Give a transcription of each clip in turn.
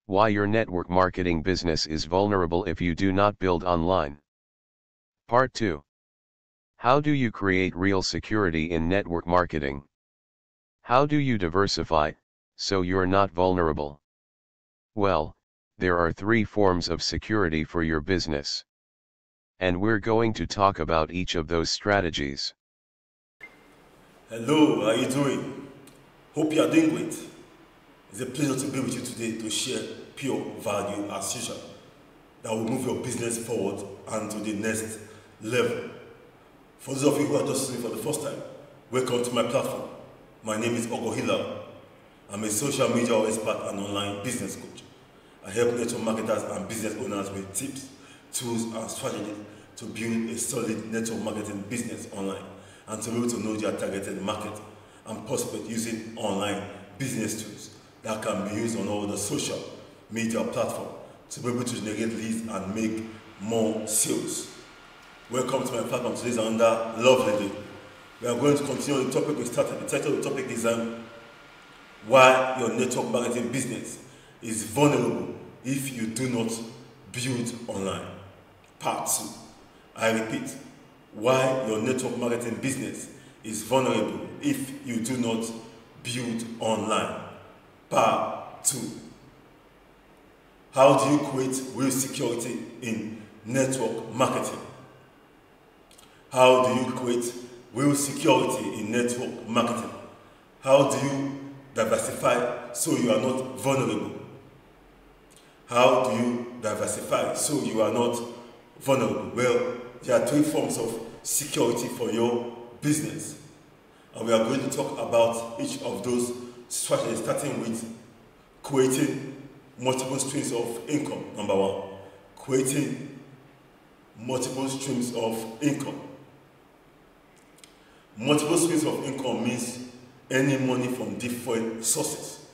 Why your network marketing business is vulnerable if you do not build online. Part 2. How do you create real security in network marketing? How do you diversify, so you're not vulnerable? Well, there are 3 forms of security for your business. And we're going to talk about each of those strategies. Hello, how are you doing? Hope you are doing great. It's a pleasure to be with you today to share pure value as usual that will move your business forward and to the next level. For those of you who are just listening for the first time, welcome to my platform. My name is Ogo Hila. I'm a social media expert and online business coach. I help network marketers and business owners with tips, tools, and strategies to build a solid network marketing business online and to be able to know their targeted market and prospect using online business tools that can be used on all the social media platforms to be able to generate leads and make more sales. Welcome to my platform. Today is another lovely day. We are going to continue the topic we started. The title of the topic is why your network marketing business is vulnerable if you do not build online. Part 2. I repeat, why your network marketing business is vulnerable if you do not build online. Part 2. How do you create real security in network marketing? How do you create real security in network marketing? How do you diversify so you are not vulnerable? How do you diversify so you are not vulnerable? Well, there are 3 forms of security for your business. And we are going to talk about each of those strategies, starting with creating multiple streams of income. Number 1, creating multiple streams of income. Multiple streams of income means any money from different sources.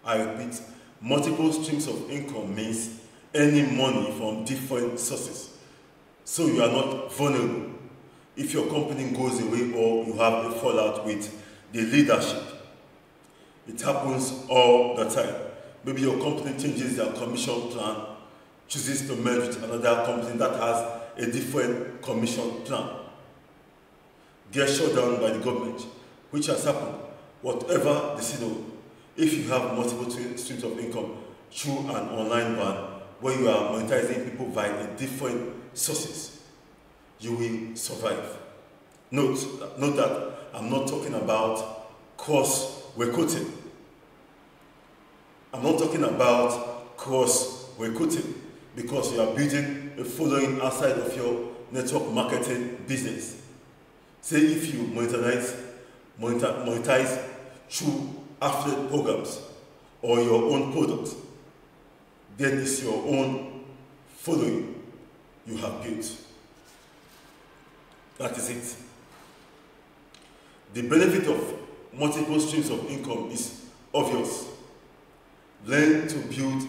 I repeat, multiple streams of income means any money from different sources. So you are not vulnerable if your company goes away or you have a fallout with the leadership. It happens all the time. Maybe your company changes their commission plan, chooses to merge with another company that has a different commission plan, gets shut down by the government, which has happened. Whatever the scenario, if you have multiple streams of income through an online brand where you are monetizing people via different sources, you will survive. Note that I'm not talking about cross-recruiting. I'm not talking about cross-recruiting because you are building a following outside of your network marketing business. Say if you monetize through affiliate programs or your own products, then it's your own following you have built. That is it. The benefit of multiple streams of income is obvious. Learn to build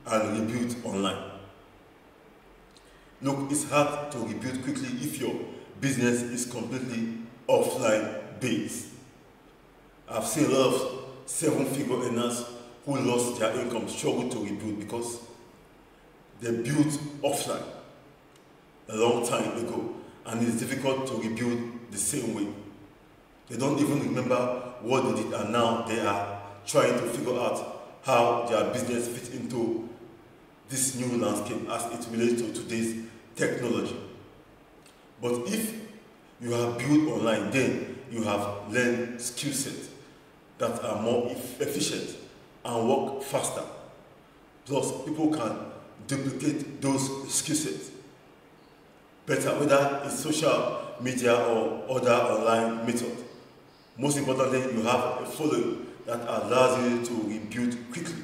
and rebuild online. Look, it's hard to rebuild quickly if your business is completely offline based. I've seen a lot of 7-figure earners who lost their income struggle to rebuild because they built offline a long time ago and it's difficult to rebuild the same way. They don't even remember what they did and now they are trying to figure out how their business fits into this new landscape as it relates to today's technology. But if you have built online, then you have learned skill sets that are more efficient and work faster. Plus, people can duplicate those skill sets better, whether it's social media or other online methods. Most importantly, you have a following that allows you to rebuild quickly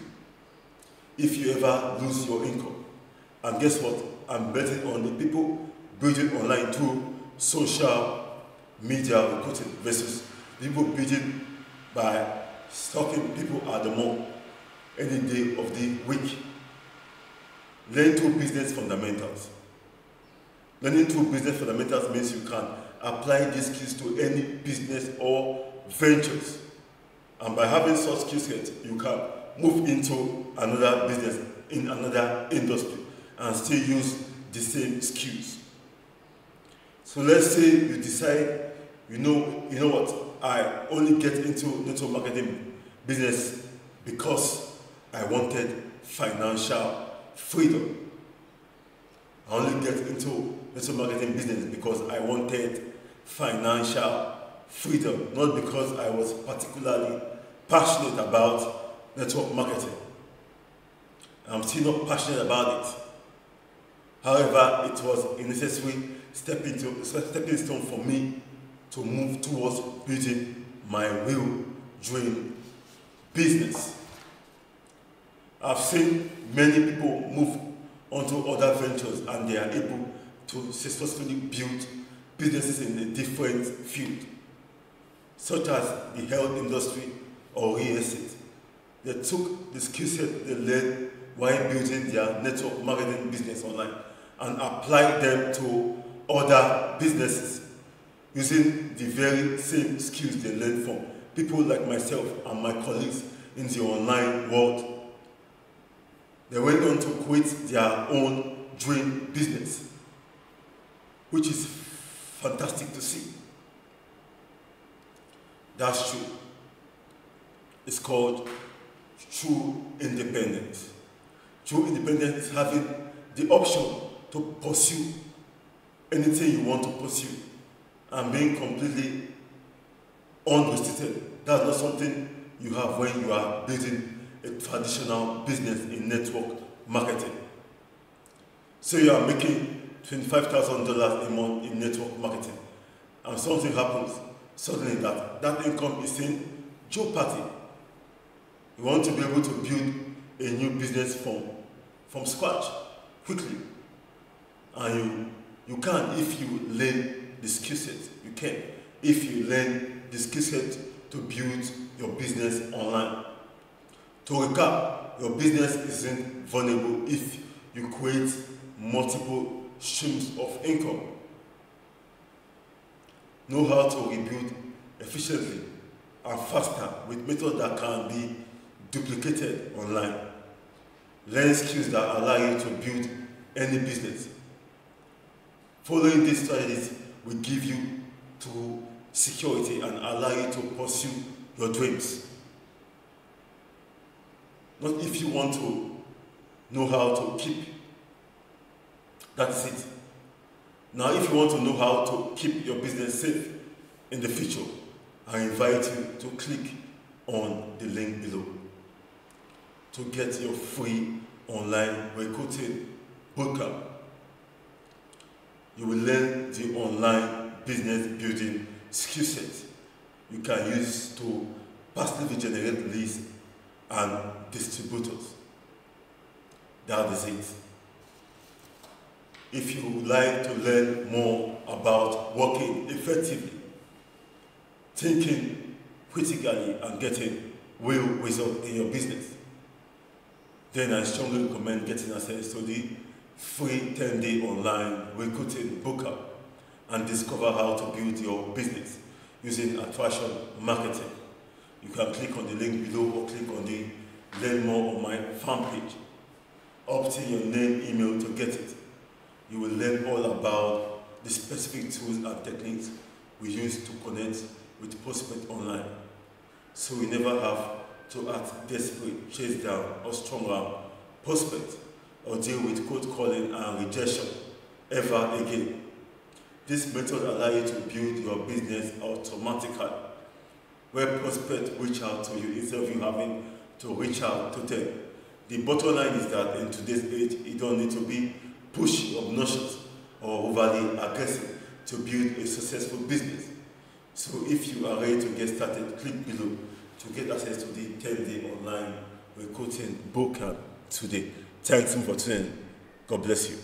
if you ever lose your income. And guess what? I'm betting on the people building online through social media recruiting versus people building by stalking people at the mall any day of the week. Learn through business fundamentals. Learning through business fundamentals means you can apply these skills to any business or ventures. And by having such skill sets, you can move into another business in another industry and still use the same skills. So let's say you decide, you know what, I only get into network marketing business because I wanted financial freedom. I only get into network marketing business because I wanted financial freedom, not because I was particularly passionate about network marketing. I'm still not passionate about it. However, it was a necessary stepping stone for me to move towards building my real dream business. I've seen many people move onto other ventures and they are able to successfully build businesses in a different field, such as the health industry or real estate. They took the skill set they learned while building their network marketing business online and applied them to other businesses using the very same skills they learned from people like myself and my colleagues in the online world. They went on to create their own dream business, which is fantastic to see. That's true. It's called true independence. True independence is having the option to pursue anything you want to pursue and being completely unrestricted. That's not something you have when you are building a traditional business in network marketing. So you are making $25,000 a month in network marketing and something happens, suddenly that income is in jeopardy. You want to be able to build a new business from scratch quickly, and you can if you learn the skill set. You can if you learn the skill set to build your business online. To recap, your business isn't vulnerable if you create multiple streams of income. Know how to rebuild efficiently and faster with methods that can be duplicated online. Learn skills that allow you to build any business. Following these strategies will give you true security and allow you to pursue your dreams. Not if you want to know how to keep. That's it. Now, if you want to know how to keep your business safe in the future, I invite you to click on the link below to get your free online recruiting bootcamp. You will learn the online business building skill set you can use to passively generate leads and distributors. That is it. If you would like to learn more about working effectively, thinking critically and getting real results in your business, then I strongly recommend getting access to the free 10-day online recruiting bootcamp and discover how to build your business using attraction marketing. You can click on the link below or click on the learn more on my fan page. Opt in your name, email to get it. You will learn all about the specific tools and techniques we use to connect with prospects online, so we never have to act desperate, chase down or strong arm prospects or deal with cold calling and rejection ever again. This method allows you to build your business automatically, where prospects reach out to you instead of you having to reach out to them. The bottom line is that in today's age, you don't need to be pushy, obnoxious, or overly aggressive to build a successful business. So if you are ready to get started, click below to get access to the 10-day online recruiting bootcamp today. Thanks for tuning in. God bless you.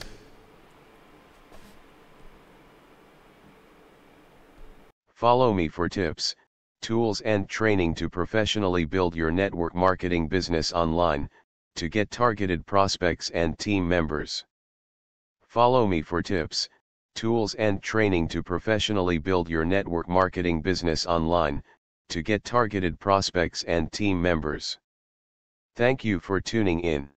Follow me for tips, tools and training to professionally build your network marketing business online, to get targeted prospects and team members. Follow me for tips, tools and training to professionally build your network marketing business online, to get targeted prospects and team members. Thank you for tuning in.